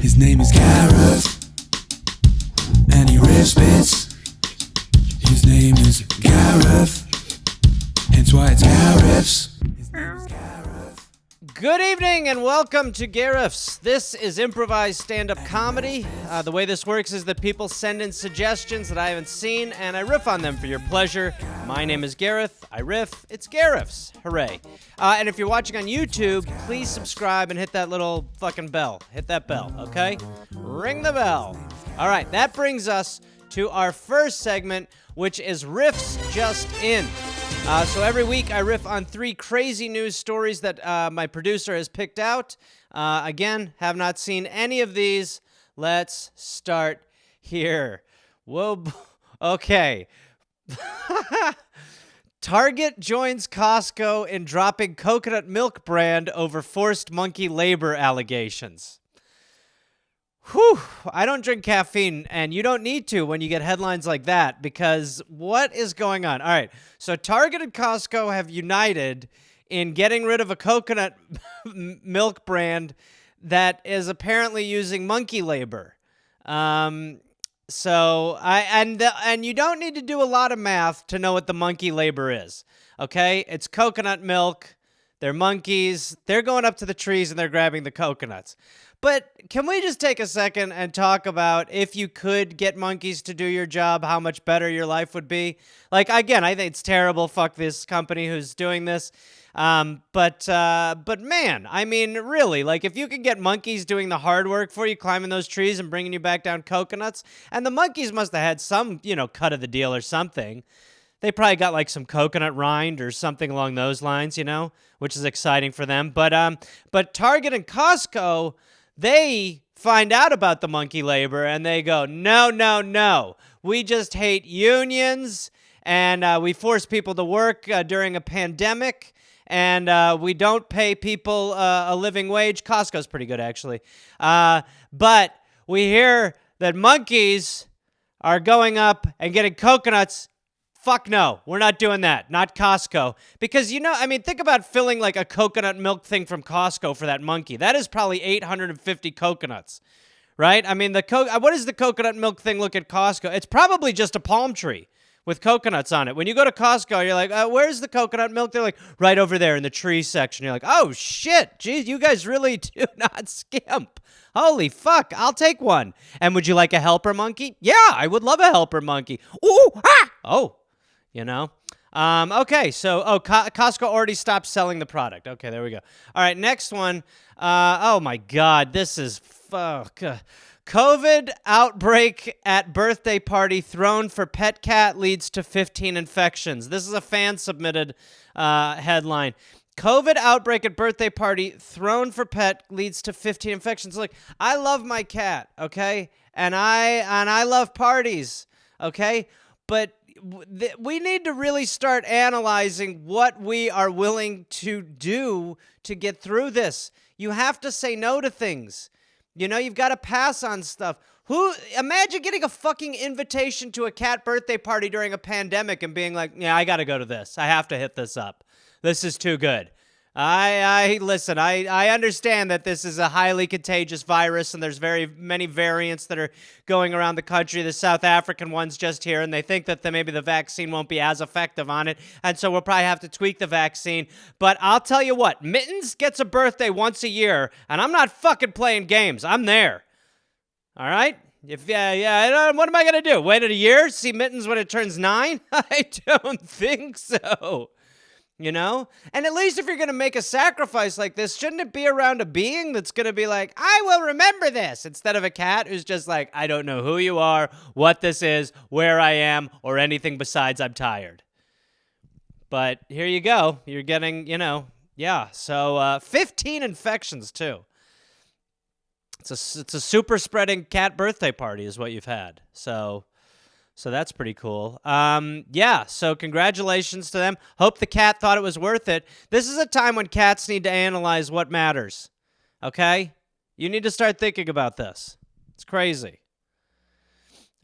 His name is Gareth, and he rips bits. His name is Gareth, hence why it's Gareth's. His name is Gareth. Good evening and welcome to Gareth's. This is improvised stand-up comedy. The way this works is that people send in suggestions that I haven't seen, and I riff on them for your pleasure. My name is Gareth. I riff. It's Gareth's. Hooray. And if you're watching on YouTube, please subscribe and hit that little fucking bell. Hit that bell, okay? Ring the bell. All right, that brings us to our first segment, which is Riffs Just In. So every week I riff on 3 crazy news stories that my producer has picked out. Again, have not seen any of these. Let's start here. Whoa, okay. Target joins Costco in dropping coconut milk brand over forced monkey labor allegations. Whew, I don't drink caffeine, and you don't need to when you get headlines like that, because what is going on? All right, so Target and Costco have united in getting rid of a coconut milk brand that is apparently using monkey labor. And you don't need to do a lot of math to know what the monkey labor is, okay? It's coconut milk. They're monkeys. They're going up to the trees, and they're grabbing the coconuts. But can we just take a second and talk about if you could get monkeys to do your job, how much better your life would be? Like, again, I think it's terrible. Fuck this company who's doing this. But man, I mean, really, like if you could get monkeys doing the hard work for you, climbing those trees and bringing you back down coconuts, and the monkeys must have had some, cut of the deal or something. They probably got like some coconut rind or something along those lines, which is exciting for them. But Target and Costco, they find out about the monkey labor and they go, no. We just hate unions, and we force people to work during a pandemic, and we don't pay people a living wage. Costco's pretty good, actually. But we hear that monkeys are going up and getting coconuts. Fuck no, we're not doing that. Not Costco. Because, think about filling like a coconut milk thing from Costco for that monkey. That is probably 850 coconuts, right? I mean, what does the coconut milk thing look at Costco? It's probably just a palm tree with coconuts on it. When you go to Costco, you're like, where's the coconut milk? They're like, right over there in the tree section. You're like, oh, shit. Geez, you guys really do not skimp. Holy fuck, I'll take one. And would you like a helper monkey? Yeah, I would love a helper monkey. Ooh, ah! Oh. Okay, so, Costco already stopped selling the product. Okay, there we go. All right, next one. Oh my God, this is fuck. COVID outbreak at birthday party thrown for pet cat leads to 15 infections. This is a fan-submitted headline. COVID outbreak at birthday party thrown for pet leads to 15 infections. Look, I love my cat, okay? And I love parties, okay? But we need to really start analyzing what we are willing to do to get through this. You have to say no to things. You've got to pass on stuff. Imagine getting a fucking invitation to a cat birthday party during a pandemic and being like, yeah, I got to go to this. I have to hit this up. This is too good. Listen, I understand that this is a highly contagious virus and there's very many variants that are going around the country. The South African one's just here, and they think that maybe the vaccine won't be as effective on it, and so we'll probably have to tweak the vaccine. But I'll tell you what, Mittens gets a birthday once a year, and I'm not fucking playing games. I'm there. All right? What am I going to do? Wait a year? See Mittens when it turns 9? I don't think so. And at least if you're going to make a sacrifice like this, shouldn't it be around a being that's going to be like, I will remember this, instead of a cat who's just like, I don't know who you are, what this is, where I am, or anything besides I'm tired. But here you go. You're getting, so 15 infections too. It's a super spreading cat birthday party is what you've had. So that's pretty cool. So congratulations to them. Hope the cat thought it was worth it. This is a time when cats need to analyze what matters, okay? You need to start thinking about this. It's crazy.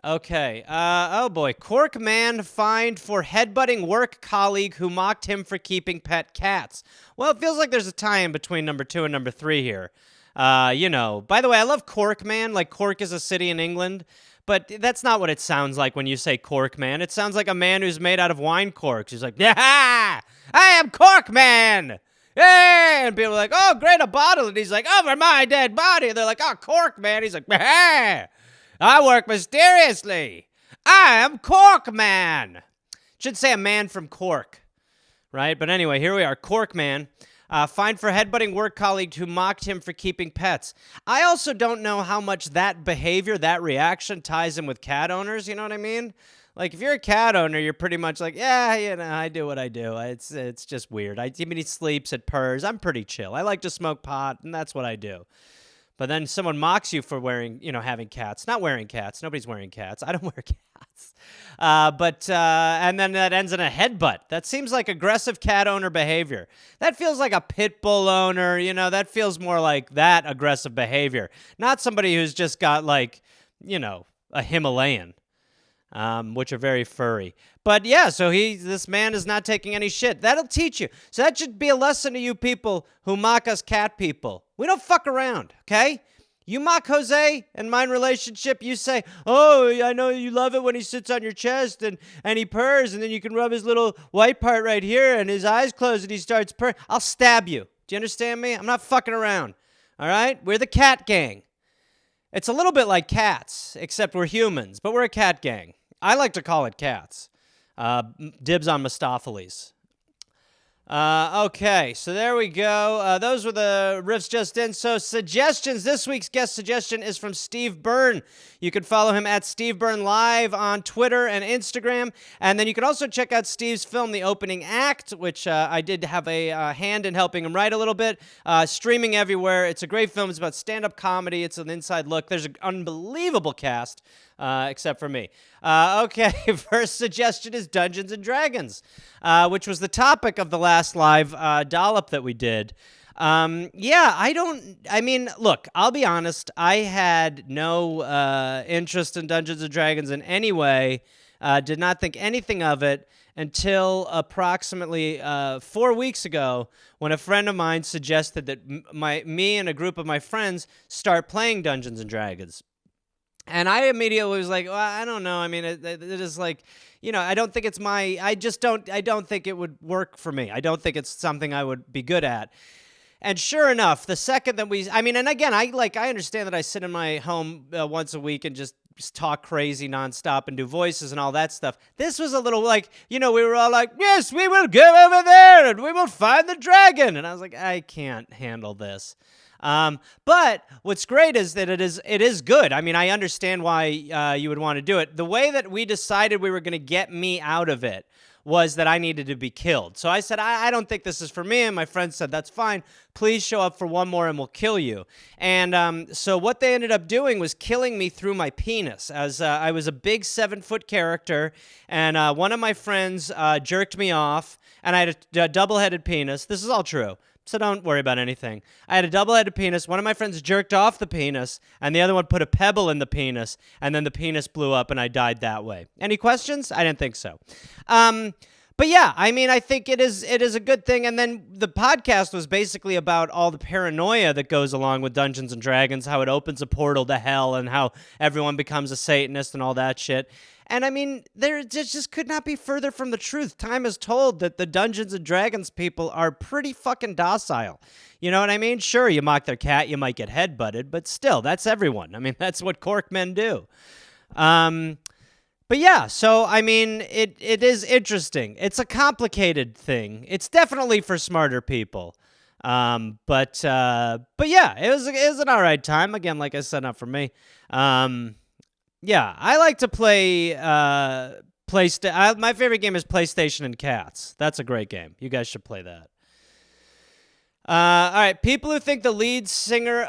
Okay, oh boy. Corkman fined for headbutting work colleague who mocked him for keeping pet cats. Well, it feels like there's a tie-in between number 2 and number 3 here. By the way, I love Corkman. Like, Cork is a city in England. But that's not what it sounds like when you say Corkman. It sounds like a man who's made out of wine corks. He's like, yeah, I am Corkman. Yeah, and people are like, oh, great, a bottle. And he's like, over my dead body. And they're like, oh, Corkman. He's like, yeah, I work mysteriously. I am Corkman. Should say a man from Cork, right? But anyway, here we are, Corkman. Fined for headbutting work colleague who mocked him for keeping pets. I also don't know how much that behavior, that reaction, ties in with cat owners. You know what I mean? Like, if you're a cat owner, you're pretty much like, yeah, I do what I do. It's just weird. He sleeps, it purrs. I'm pretty chill. I like to smoke pot, and that's what I do. But then someone mocks you for having cats. Not wearing cats. Nobody's wearing cats. I don't wear cats. And then that ends in a headbutt. That seems like aggressive cat owner behavior. That feels like a pit bull owner. That feels more like that aggressive behavior. Not somebody who's just got a Himalayan, which are very furry. But yeah, so this man is not taking any shit. That'll teach you. So that should be a lesson to you people who mock us cat people. We don't fuck around, okay? You mock Jose and mine relationship, you say, oh, I know you love it when he sits on your chest and he purrs, and then you can rub his little white part right here and his eyes close and he starts purring. I'll stab you. Do you understand me? I'm not fucking around, all right? We're the cat gang. It's a little bit like cats, except we're humans, but we're a cat gang. I like to call it cats. Dibs on Mistopheles. Okay, so there we go. Those were the riffs just in. So suggestions. This week's guest suggestion is from Steve Byrne. You can follow him at Steve Byrne Live on Twitter and Instagram. And then you can also check out Steve's film, The Opening Act, which I did have a hand in helping him write a little bit. Streaming everywhere. It's a great film. It's about stand-up comedy. It's an inside look. There's an unbelievable cast. Except for me. Okay, first suggestion is Dungeons & Dragons, which was the topic of the last live dollop that we did. Look, I'll be honest. I had no interest in Dungeons & Dragons in any way, did not think anything of it until approximately 4 weeks ago when a friend of mine suggested that me and a group of my friends start playing Dungeons & Dragons. And I immediately was like, well, I don't know. I mean, it is like, I don't think it's I don't think it would work for me. I don't think it's something I would be good at. And sure enough, the second that and again, I understand that I sit in my home once a week and just talk crazy nonstop and do voices and all that stuff. This was a little we were all like, yes, we will go over there and we will find the dragon. And I was like, I can't handle this. But what's great is that it is good. I mean, I understand why you would want to do it. The way that we decided we were going to get me out of it was that I needed to be killed. So I said, I don't think this is for me. And my friend said, that's fine. Please show up for one more and we'll kill you. And so what they ended up doing was killing me through my penis, as I was a big 7-foot character. And one of my friends jerked me off, and I had a double-headed penis. This is all true. So don't worry about anything. I had a double-headed penis. One of my friends jerked off the penis, and the other one put a pebble in the penis, and then the penis blew up, and I died that way. Any questions? I didn't think so. But yeah, I mean, I think it is a good thing. And then the podcast was basically about all the paranoia that goes along with Dungeons & Dragons, how it opens a portal to hell, and how everyone becomes a Satanist and all that shit. And I mean, there just could not be further from the truth. Time has told that the Dungeons & Dragons people are pretty fucking docile. You know what I mean? Sure, you mock their cat, you might get headbutted, but still, that's everyone. I mean, that's what Corkmen do. But yeah, so I mean, it is interesting. It's a complicated thing. It's definitely for smarter people. But yeah, it was an all right time. Again, like I said, not for me. Yeah, I like to play my favorite game is PlayStation and Cats. That's a great game. You guys should play that. All right, people who think the lead singer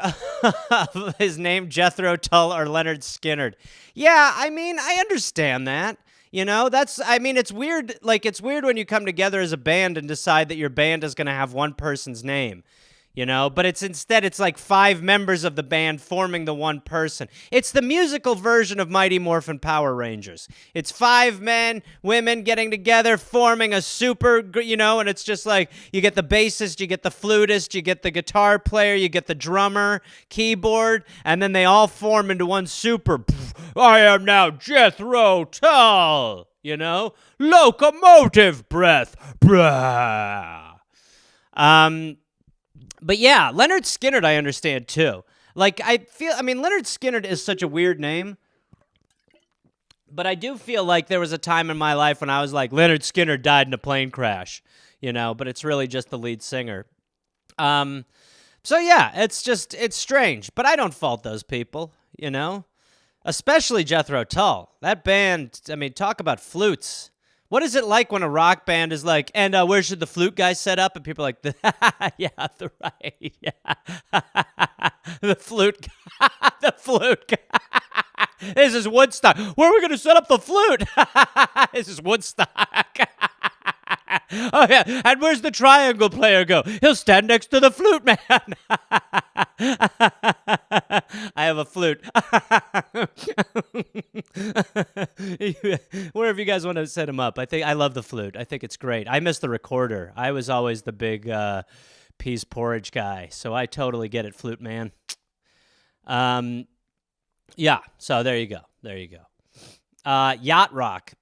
of his name Jethro Tull or Lynyrd Skynyrd. Yeah, I mean, I understand that. It's weird. Like, it's weird when you come together as a band and decide that your band is going to have one person's name. you know, but it's like 5 members of the band forming the one person. It's the musical version of Mighty Morphin Power Rangers. It's 5 men, women getting together, forming a super, you know, and it's just like you get the bassist, you get the flutist, you get the guitar player, you get the drummer, keyboard, and then they all form into one super, I am now Jethro Tull, you know, locomotive breath, brah. But yeah, Lynyrd Skynyrd I understand too. Like, Lynyrd Skynyrd is such a weird name, but I do feel like there was a time in my life when I was like, Lynyrd Skynyrd died in a plane crash, you know, but it's really just the lead singer. So yeah, it's strange, but I don't fault those people, you know, especially Jethro Tull. That band, I mean, talk about flutes. What is it like when a rock band is like, and where should the flute guy set up? And people are like, yeah, the right, yeah. The flute guy, the flute guy. This is Woodstock. Where are we going to set up the flute? This is Woodstock. Oh, yeah, and where's the triangle player go? He'll stand next to the flute man. I have a flute. Wherever you guys want to set him up. I love the flute. I think it's great. I miss the recorder. I was always the big peas porridge guy, so I totally get it, flute man. Yeah, so there you go. There you go. Yacht Rock.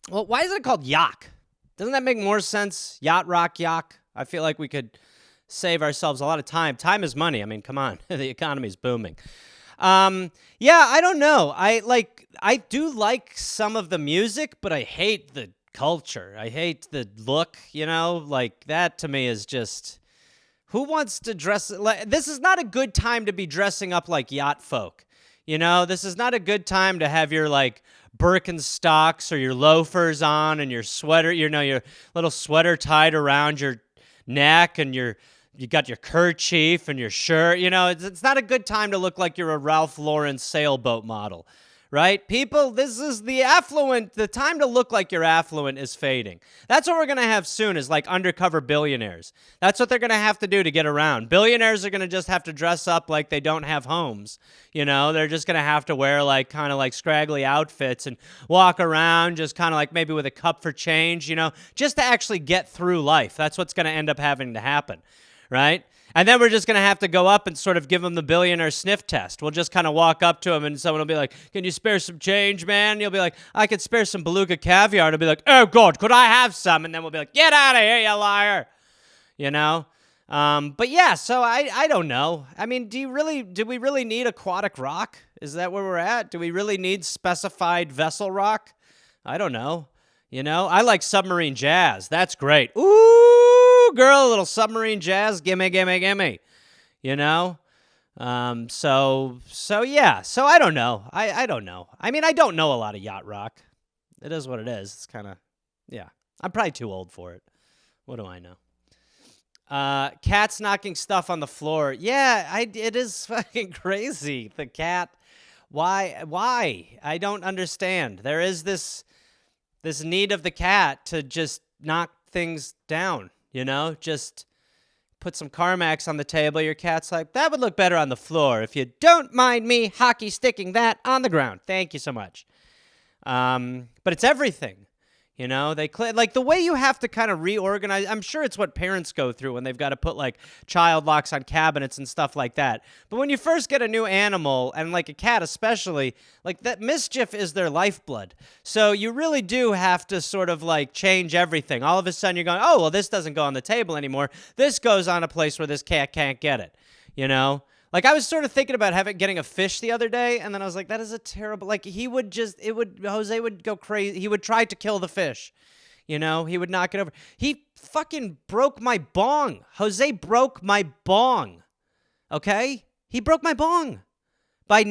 Well, why is it called Yacht? Doesn't that make more sense? Yacht Rock, Yacht. I feel like we could save ourselves a lot of time. Time is money. I mean, come on. The economy's booming. Yeah, I don't know. I do like some of the music, but I hate the culture. I hate the look, you know? Like, that to me is just, who wants to dress like, this is not a good time to be dressing up like yacht folk. You know, this is not a good time to have your, like, Birkenstocks or your loafers on and your sweater, you know, your little sweater tied around your neck and you got your kerchief and your shirt. You know, it's not a good time to look like you're a Ralph Lauren sailboat model, right? People, this is the time to look like you're affluent is fading. That's what we're going to have soon is like undercover billionaires. That's what they're going to have to do to get around. Billionaires are going to just have to dress up like they don't have homes. You know, they're just going to have to wear like kind of like scraggly outfits and walk around just kind of like maybe with a cup for change, you know, just to actually get through life. That's what's going to end up having to happen, right? And then we're just going to have to go up and sort of give them the billionaire sniff test. We'll just kind of walk up to him and someone will be like, can you spare some change, man? And you'll be like, I could spare some beluga caviar. And he'll be like, oh, God, could I have some? And then we'll be like, get out of here, you liar. You know? But yeah, so I don't know. I mean, do we really need aquatic rock? Is that where we're at? Do we really need specified vessel rock? I don't know. You know, I like submarine jazz. That's great. Ooh, girl, a little submarine jazz. Gimme, gimme, gimme. You know? So yeah. So I don't know. I don't know. I mean, I don't know a lot of yacht rock. It is what it is. It's kind of, yeah. I'm probably too old for it. What do I know? Cats knocking stuff on the floor. Yeah, it is fucking crazy. The cat. Why? I don't understand. There is this need of the cat to just knock things down, you know? Just put some Carmax on the table. Your cat's like, that would look better on the floor if you don't mind me hockey sticking that on the ground. Thank you so much. But it's everything. You know, like the way you have to kind of reorganize. I'm sure it's what parents go through when they've got to put like child locks on cabinets and stuff like that. But when you first get a new animal, and like a cat especially, like that mischief is their lifeblood. So you really do have to sort of like change everything. All of a sudden you're going, oh, well, this doesn't go on the table anymore. This goes on a place where this cat can't get it, you know? Like, I was sort of thinking about getting a fish the other day, and then I was like, that is a terrible, like, Jose would go crazy. He would try to kill the fish, you know? He would knock it over. He fucking broke my bong. Jose broke my bong, okay? He broke my bong by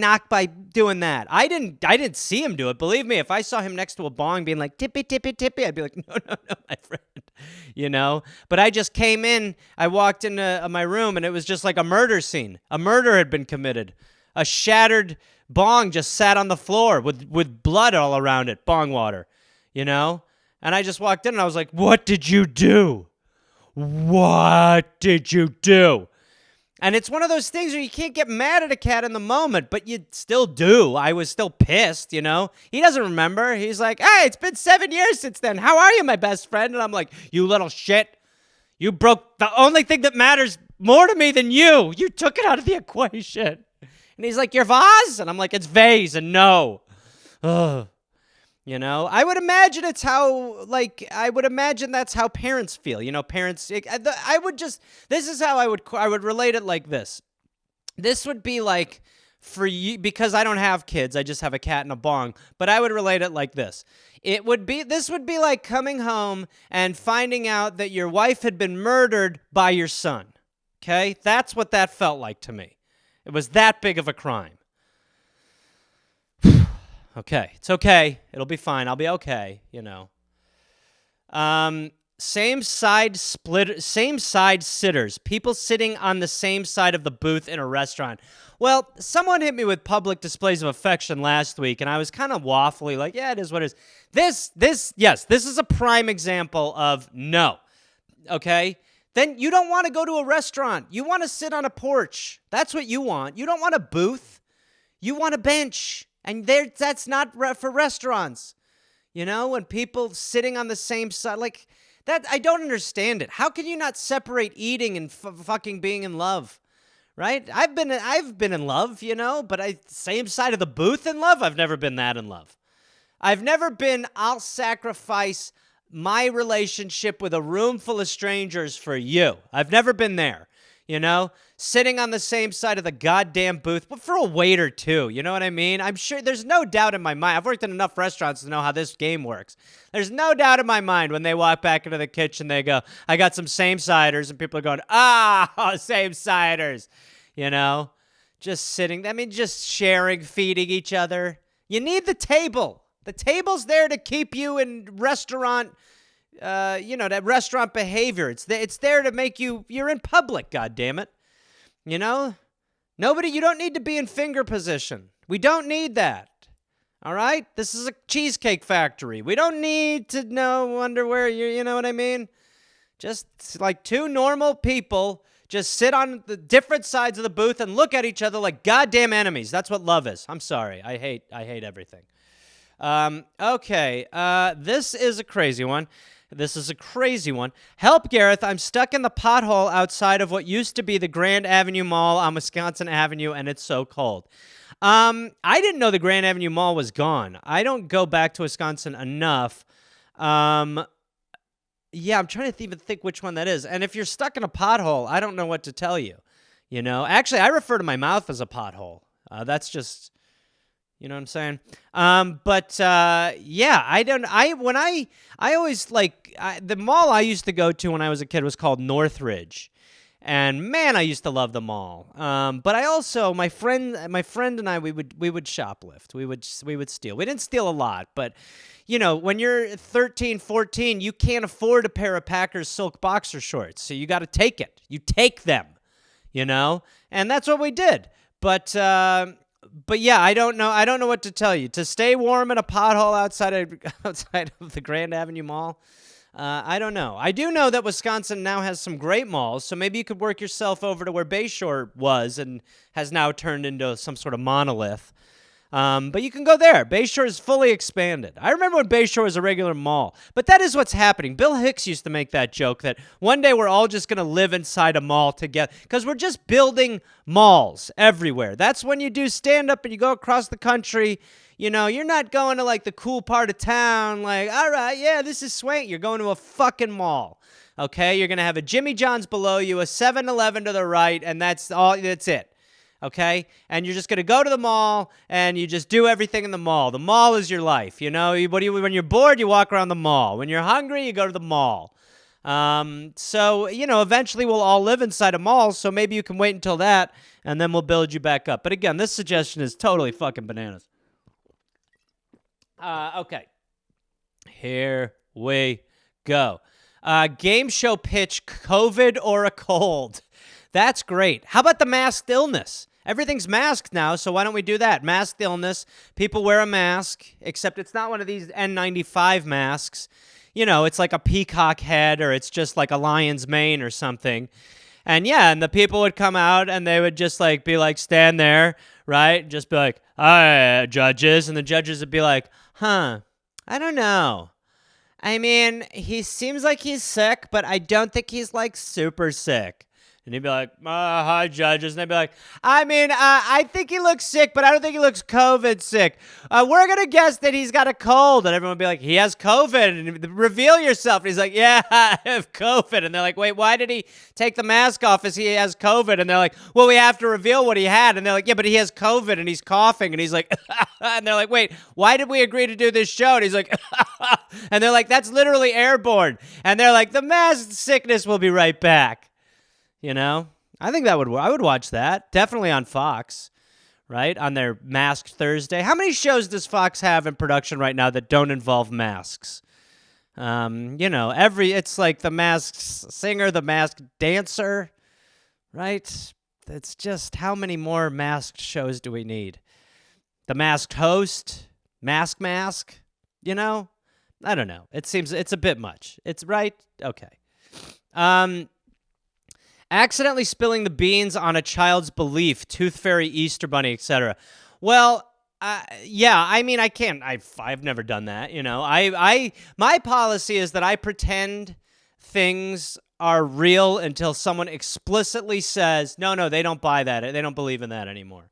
doing that. I didn't see him do it. Believe me, if I saw him next to a bong being like, tippy, tippy, tippy, I'd be like, no, my friend. You know, but I just came in, I walked into my room and it was just like a murder scene. A murder had been committed. A shattered bong just sat on the floor with blood all around it, bong water, you know? And I just walked in and I was like, what did you do? what did you do? And it's one of those things where you can't get mad at a cat in the moment, but you still do. I was still pissed, you know? He doesn't remember. He's like, hey, it's been 7 years since then. How are you, my best friend? And I'm like, you little shit. You broke the only thing that matters more to me than you. You took it out of the equation. And he's like, your vase? And I'm like, it's vase, and no. Ugh. You know, I would imagine that's how parents feel. You know, parents, this is how I would relate it like this. This would be like, for you, because I don't have kids, I just have a cat and a bong, but I would relate it like this. This would be like coming home and finding out that your wife had been murdered by your son. Okay? That's what that felt like to me. It was that big of a crime. Okay, it's okay. It'll be fine. I'll be okay, you know. Same side sitters. People sitting on the same side of the booth in a restaurant. Well, someone hit me with public displays of affection last week, and I was kind of waffly, like, yeah, it is what it is. This is a prime example of no. Okay? Then you don't want to go to a restaurant. You want to sit on a porch. That's what you want. You don't want a booth. You want a bench. And that's not for restaurants. You know, when people sitting on the same side, like that, I don't understand it. How can you not separate eating and fucking being in love? Right? I've been in love, you know, but same side of the booth in love? I've never been that in love. I've never been, I'll sacrifice my relationship with a room full of strangers for you. I've never been there. You know, sitting on the same side of the goddamn booth, but for a waiter too, you know what I mean? I'm sure there's no doubt in my mind. I've worked in enough restaurants to know how this game works. There's no doubt in my mind when they walk back into the kitchen, they go, I got some same ciders, and people are going, same ciders, you know, just sitting, just sharing, feeding each other. You need the table. The table's there to keep you in restaurant that restaurant behavior. It's there to make you're in public, goddammit. You know? You don't need to be in finger position. We don't need that. All right? This is a cheesecake factory. We don't need to wonder where you know what I mean? Just like two normal people just sit on the different sides of the booth and look at each other like goddamn enemies. That's what love is. I'm sorry. I hate everything. Okay. This is a crazy one. Help, Gareth. I'm stuck in the pothole outside of what used to be the Grand Avenue Mall on Wisconsin Avenue, and it's so cold. I didn't know the Grand Avenue Mall was gone. I don't go back to Wisconsin enough. I'm trying to even think which one that is. And if you're stuck in a pothole, I don't know what to tell you. You know, actually, I refer to my mouth as a pothole. That's just... You know what I'm saying? The mall I used to go to when I was a kid was called Northridge. And man, I used to love the mall. But I also, my friend and I, we would shoplift. We would steal. We didn't steal a lot, but you know, when you're 13, 14, you can't afford a pair of Packers silk boxer shorts. So you got to take it. You take them, you know? And that's what we did. But yeah, I don't know what to tell you. To stay warm in a pothole outside of the Grand Avenue Mall, I don't know. I do know that Wisconsin now has some great malls, so maybe you could work yourself over to where Bayshore was and has now turned into some sort of monolith. But you can go there. Bayshore is fully expanded. I remember when Bayshore was a regular mall. But that is what's happening. Bill Hicks used to make that joke that one day we're all just going to live inside a mall together. Because we're just building malls everywhere. That's when you do stand-up and you go across the country. You know, you're not going to, like, the cool part of town. Like, all right, yeah, this is swank. You're going to a fucking mall. Okay? You're going to have a Jimmy John's below you, a 7-Eleven to the right, and that's it. Okay? And you're just going to go to the mall, and you just do everything in the mall. The mall is your life, you know? When you're bored, you walk around the mall. When you're hungry, you go to the mall. So, you know, eventually we'll all live inside a mall, so maybe you can wait until that, and then we'll build you back up. But again, this suggestion is totally fucking bananas. Okay. Here we go. Game show pitch, COVID or a cold. That's great. How about the masked illness? Everything's masked now, so why don't we do that? Masked illness. People wear a mask, except it's not one of these N95 masks. it's like a peacock head or it's just like a lion's mane or something. And yeah, and the people would come out and they would just like be like, stand there, right? Just be like, "Hi, judges." And the judges would be like, "Huh, I don't know. I mean, he seems like he's sick, but I don't think he's like super sick." And he'd be like, "Hi, judges." And they'd be like, "I mean, I think he looks sick, but I don't think he looks COVID sick. We're going to guess that he's got a cold." And everyone would be like, "He has COVID. And reveal yourself." And he's like, "Yeah, I have COVID." And they're like, "Wait, why did he take the mask off as he has COVID?" And they're like, "Well, we have to reveal what he had." And they're like, "Yeah, but he has COVID and he's coughing." And he's like, and they're like, "Wait, why did we agree to do this show?" And he's like, and they're like, "That's literally airborne." And they're like, "The mask sickness will be right back." I think I would watch that. Definitely on Fox, right? On their Masked Thursday. How many shows does Fox have in production right now that don't involve masks? It's like the Masked Singer, the Masked Dancer, right? It's just, how many more masked shows do we need? The Masked Host, Mask, I don't know. It seems it's a bit much. It's right? Okay. Accidentally spilling the beans on a child's belief, Tooth Fairy, Easter Bunny, etc. Well, yeah, I mean, I can't. I've never done that. My policy is that I pretend things are real until someone explicitly says, no, they don't buy that. They don't believe in that anymore.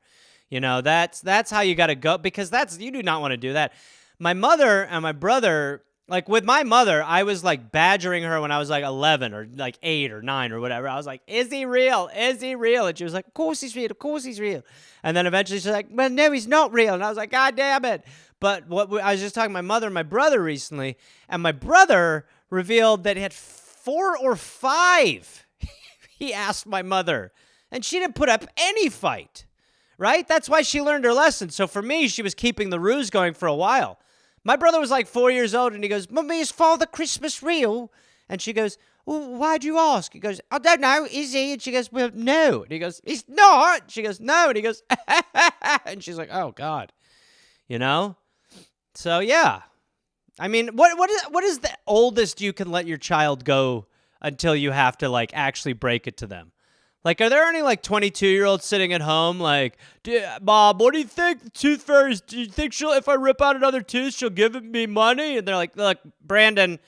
That's how you got to go, because you do not want to do that. My mother and my brother. Like, with my mother, I was, like, badgering her when I was, like, 11 or, like, 8 or 9 or whatever. I was like, "Is he real? Is he real?" And she was like, "Of course he's real. Of course he's real." And then eventually she's like, "Well, no, he's not real." And I was like, "God damn it." But I was just talking to my mother and my brother recently, and my brother revealed that he had 4 or 5. He asked my mother, and she didn't put up any fight, right? That's why she learned her lesson. So for me, she was keeping the ruse going for a while. My brother was like 4 years old, and he goes, "Mummy, is Father Christmas real?" And she goes, "Well, why'd you ask?" He goes, "I don't know, is he?" And she goes, "Well, no." And he goes, "He's not." She goes, "No." And he goes, and she's like, "Oh, God." So, yeah. I mean, what is the oldest you can let your child go until you have to, like, actually break it to them? Like, are there any, like, 22-year-olds sitting at home, like, "Mom, what do you think? The Tooth Fairy, do you think if I rip out another tooth, she'll give me money?" And they're like, "Look, Brandon,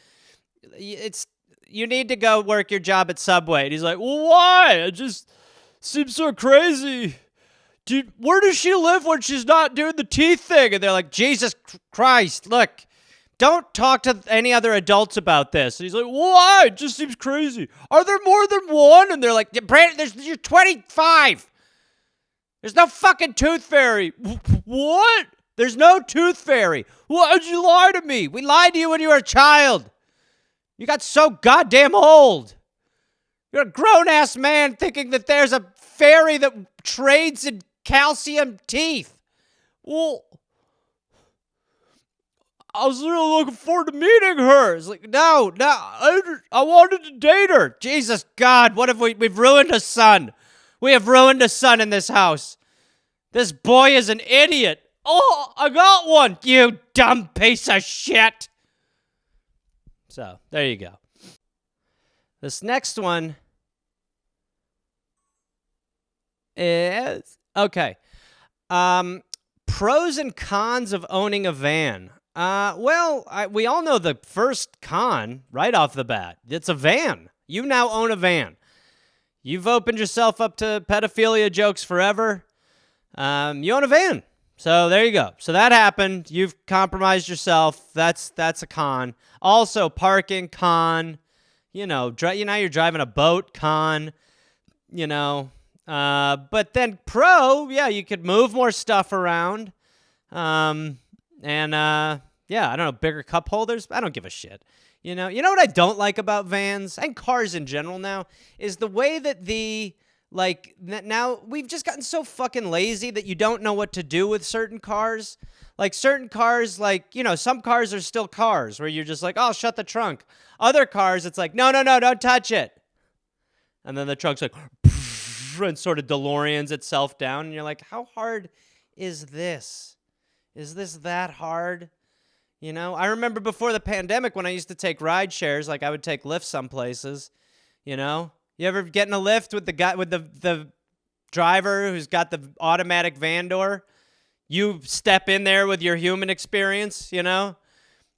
you need to go work your job at Subway." And he's like, "Well, why? It just seems so crazy. Where does she live when she's not doing the teeth thing?" And they're like, "Jesus Christ, look. Don't talk to any other adults about this." And he's like, "Why? It just seems crazy. Are there more than one?" And they're like, "Brandon, you're 25. There's no fucking Tooth Fairy." "What? There's no Tooth Fairy. Why'd you lie to me? We lied to you when you were a child. You got so goddamn old. You're a grown-ass man thinking that there's a fairy that trades in calcium teeth." "Well, I was really looking forward to meeting her." It's like, no, I wanted to date her. Jesus God, what have we've ruined a son. We have ruined a son in this house. This boy is an idiot. "Oh, I got one, you dumb piece of shit." So, there you go. This next one is, okay. Pros and cons of owning a van. We all know the first con right off the bat. It's a van. You now own a van. You've opened yourself up to pedophilia jokes forever. You own a van. So there you go. So that happened. You've compromised yourself. That's a con. Also, parking, con. You're driving a boat, con. But then pro, yeah, you could move more stuff around. Yeah, I don't know, bigger cup holders. I don't give a shit. You know what I don't like about vans and cars in general now is the way that now we've just gotten so fucking lazy that you don't know what to do with certain cars. Like certain cars, some cars are still cars where you're just like, "Oh, shut the trunk." Other cars, it's like, no, don't touch it. And then the trunk's like, and sort of DeLoreans itself down. And you're like, how hard is this? Is this that hard? You know, I remember before the pandemic when I used to take ride shares, like I would take Lyft some places, you know? You ever get in a Lyft with the guy, with the driver who's got the automatic van door? You step in there with your human experience, you know?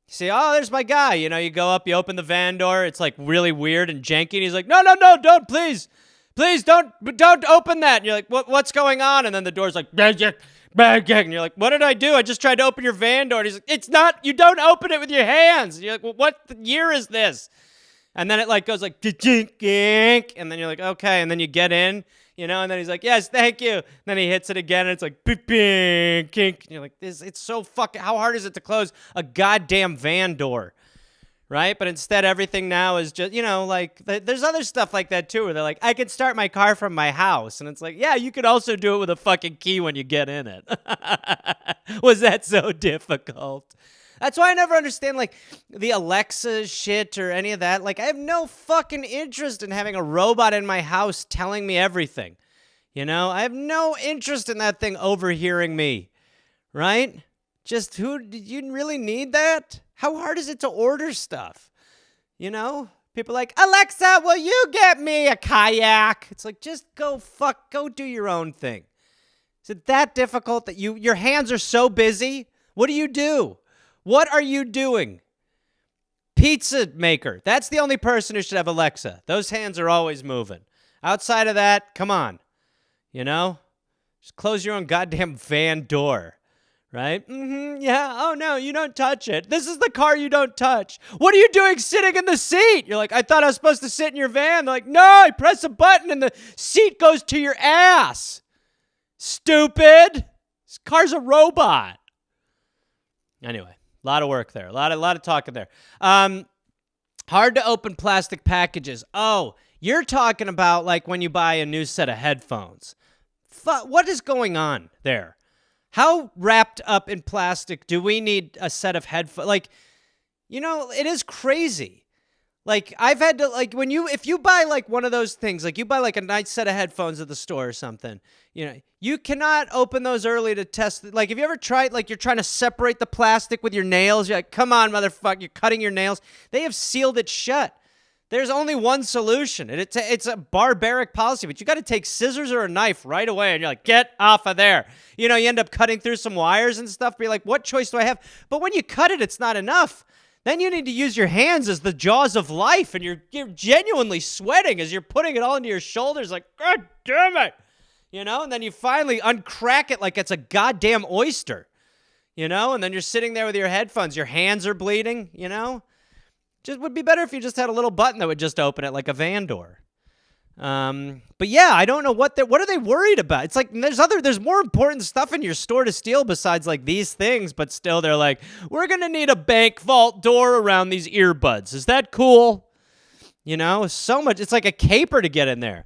You say, oh, there's my guy. You know, you go up, you open the van door. It's like really weird and janky. And he's like, no, don't, please don't open that. And you're like, what's going on? And then the door's like, and you're like, what did I do? I just tried to open your van door. And he's like, it's not, you don't open it with your hands. And you're like, well, what year is this? And then it like goes like, and then you're like, okay. And then you get in, you know, and then he's like, yes, thank you. And then he hits it again, and it's like, kink. And you're like, it's so fucking, how hard is it to close a goddamn van door? Right? But instead, everything now is just, you know, like, there's other stuff like that too, where they're like, I can start my car from my house. And it's like, yeah, you could also do it with a fucking key when you get in it. Was that so difficult? That's why I never understand, like, the Alexa shit or any of that. Like, I have no fucking interest in having a robot in my house telling me everything. You know? I have no interest in that thing overhearing me. Right? Just did you really need that? How hard is it to order stuff? You know? People are like, Alexa, will you get me a kayak? It's like, just go do your own thing. Is it that difficult that your hands are so busy? What do you do? What are you doing? Pizza maker. That's the only person who should have Alexa. Those hands are always moving. Outside of that, come on. You know? Just close your own goddamn van door. Right? Yeah. Oh, no, you don't touch it. This is the car you don't touch. What are you doing sitting in the seat? You're like, I thought I was supposed to sit in your van. They're like, no, I press a button and the seat goes to your ass. Stupid. This car's a robot. Anyway. A lot of work there. A lot of talking there. Hard to open plastic packages. Oh, you're talking about like when you buy a new set of headphones. What is going on there? How wrapped up in plastic do we need a set of headphones? Like, you know, it is crazy. Like, I've had to, like, if you buy, like, one of those things, like, you buy, like, a nice set of headphones at the store or something, you know, you cannot open those early to test. Like, have you ever tried, like, you're trying to separate the plastic with your nails? You're like, come on, motherfucker, you're cutting your nails. They have sealed it shut. There's only one solution, and it's a barbaric policy, but you got to take scissors or a knife right away, and you're like, get off of there. You know, you end up cutting through some wires and stuff, but you're like, what choice do I have? But when you cut it, it's not enough. Then you need to use your hands as the jaws of life, and you're genuinely sweating as you're putting it all into your shoulders like, God damn it, you know? And then you finally uncrack it like it's a goddamn oyster, you know? And then you're sitting there with your headphones. Your hands are bleeding, you know? Just would be better if you just had a little button that would just open it like a van door. But yeah, I don't know what are they worried about? It's like there's more important stuff in your store to steal besides like these things, but still they're like, we're gonna need a bank vault door around these earbuds. Is that cool? You know, so much. It's like a caper to get in there.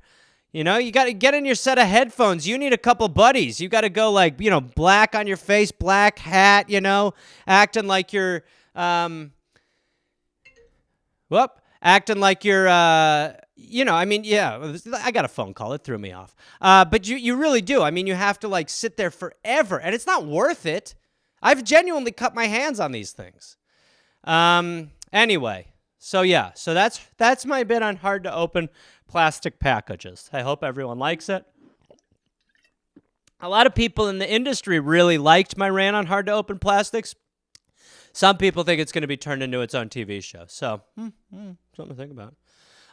You know, you got to get in your set of headphones. You need a couple buddies. You got to go like, you know, black on your face, black hat, you know, acting like you're, acting like you're, you know, I mean, yeah, I got a phone call. It threw me off. But you really do. I mean, you have to like sit there forever, and it's not worth it. I've genuinely cut my hands on these things. Anyway, so yeah, so that's my bit on hard to open plastic packages. I hope everyone likes it. A lot of people in the industry really liked my rant on hard to open plastics. Some people think it's going to be turned into its own TV show. So, something to think about.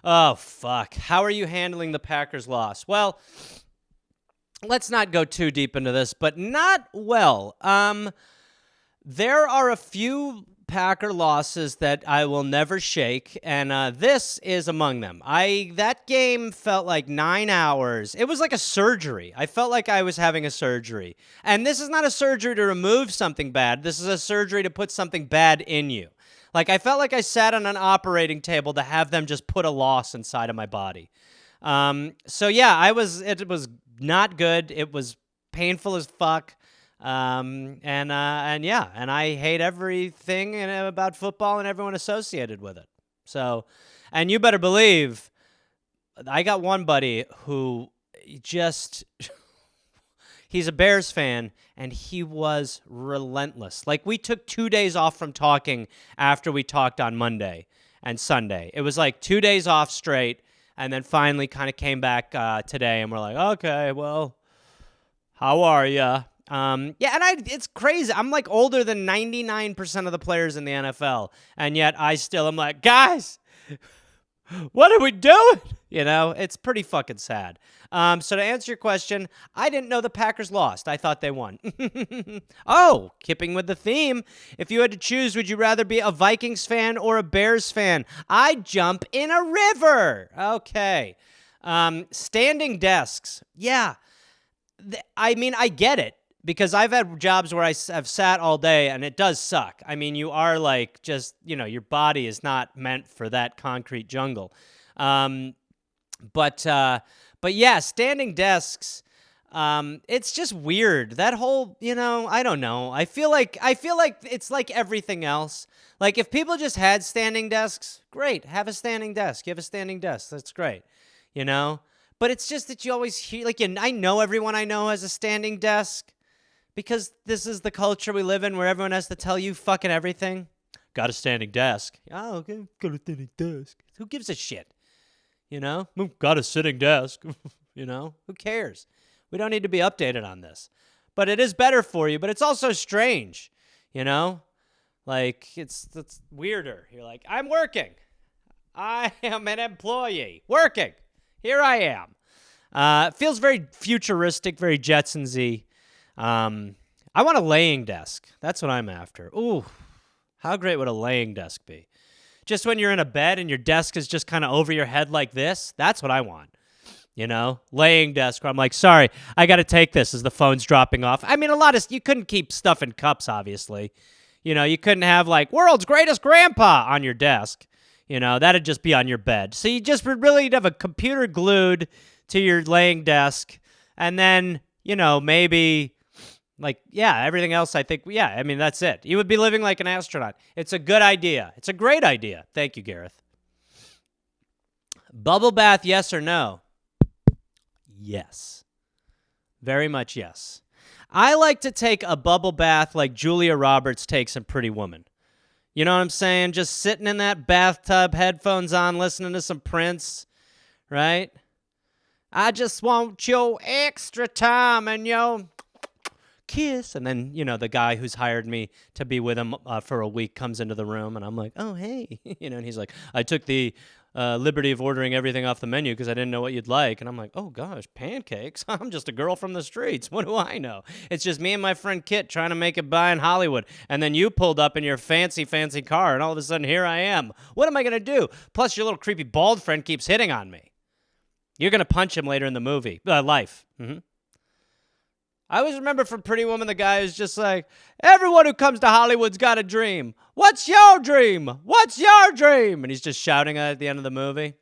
Oh, fuck. How are you handling the Packers' loss? Well, let's not go too deep into this, but not well. There are a few Packer losses that I will never shake, and this is among them. That game felt like 9 hours. It was like a surgery. I felt like I was having a surgery. And this is not a surgery to remove something bad. This is a surgery to put something bad in you. Like, I felt like I sat on an operating table to have them just put a loss inside of my body. So yeah, it was not good. It was painful as fuck. And I hate everything about football and everyone associated with it. So, and you better believe I got one buddy who just, He's a Bears fan, and he was relentless. Like, we took 2 days off from talking after we talked on Monday and Sunday. It was like 2 days off straight, and then finally kind of came back today, and we're like, okay, well, how are ya? And it's crazy. I'm like older than 99% of the players in the NFL, and yet I still am like, guys, what are we doing? It's pretty fucking sad. So to answer your question, I didn't know the Packers lost. I thought they won. Oh, keeping with the theme, if you had to choose, would you rather be a Vikings fan or a Bears fan? I'd jump in a river. Okay. Standing desks. Yeah. I get it. Because I've had jobs where I've sat all day, and it does suck. I mean, you are like just, your body is not meant for that concrete jungle. But yeah, standing desks, it's just weird. That whole, I don't know. I feel like it's like everything else. Like, if people just had standing desks, great. Have a standing desk. You have a standing desk. That's great. But it's just that you always hear, like, I know everyone I know has a standing desk. Because this is the culture we live in where everyone has to tell you fucking everything. Got a standing desk. Oh, okay. Got a standing desk. Who gives a shit? Got a sitting desk. Who cares? We don't need to be updated on this. But it is better for you, but it's also strange. Like, it's weirder. You're like, I'm working. I am an employee. Working. Here I am. It feels very futuristic, very Jetsons-y. I want a laying desk. That's what I'm after. Ooh, how great would a laying desk be? Just when you're in a bed and your desk is just kind of over your head like this. That's what I want. Laying desk where I'm like, sorry, I got to take this as the phone's dropping off. I mean, you couldn't keep stuff in cups, obviously. You couldn't have like world's greatest grandpa on your desk. That'd just be on your bed. So you just really have a computer glued to your laying desk. And then, maybe... Like, yeah, everything else, I think, yeah, I mean, that's it. You would be living like an astronaut. It's a good idea. It's a great idea. Thank you, Gareth. Bubble bath, yes or no? Yes. Very much yes. I like to take a bubble bath like Julia Roberts takes in Pretty Woman. You know what I'm saying? Just sitting in that bathtub, headphones on, listening to some Prince, right? I just want your extra time and your... kiss, and then the guy who's hired me to be with him for a week comes into the room, and I'm like, oh hey, and he's like, I took the liberty of ordering everything off the menu because I didn't know what you'd like, and I'm like, oh gosh, pancakes? I'm just a girl from the streets. What do I know? It's just me and my friend Kit trying to make it by in Hollywood, and then you pulled up in your fancy car, and all of a sudden here I am. What am I gonna do? Plus your little creepy bald friend keeps hitting on me. You're gonna punch him later in the movie, life. Mm-hmm. I always remember from Pretty Woman, the guy who's just like, everyone who comes to Hollywood's got a dream. What's your dream? What's your dream? And he's just shouting at the end of the movie.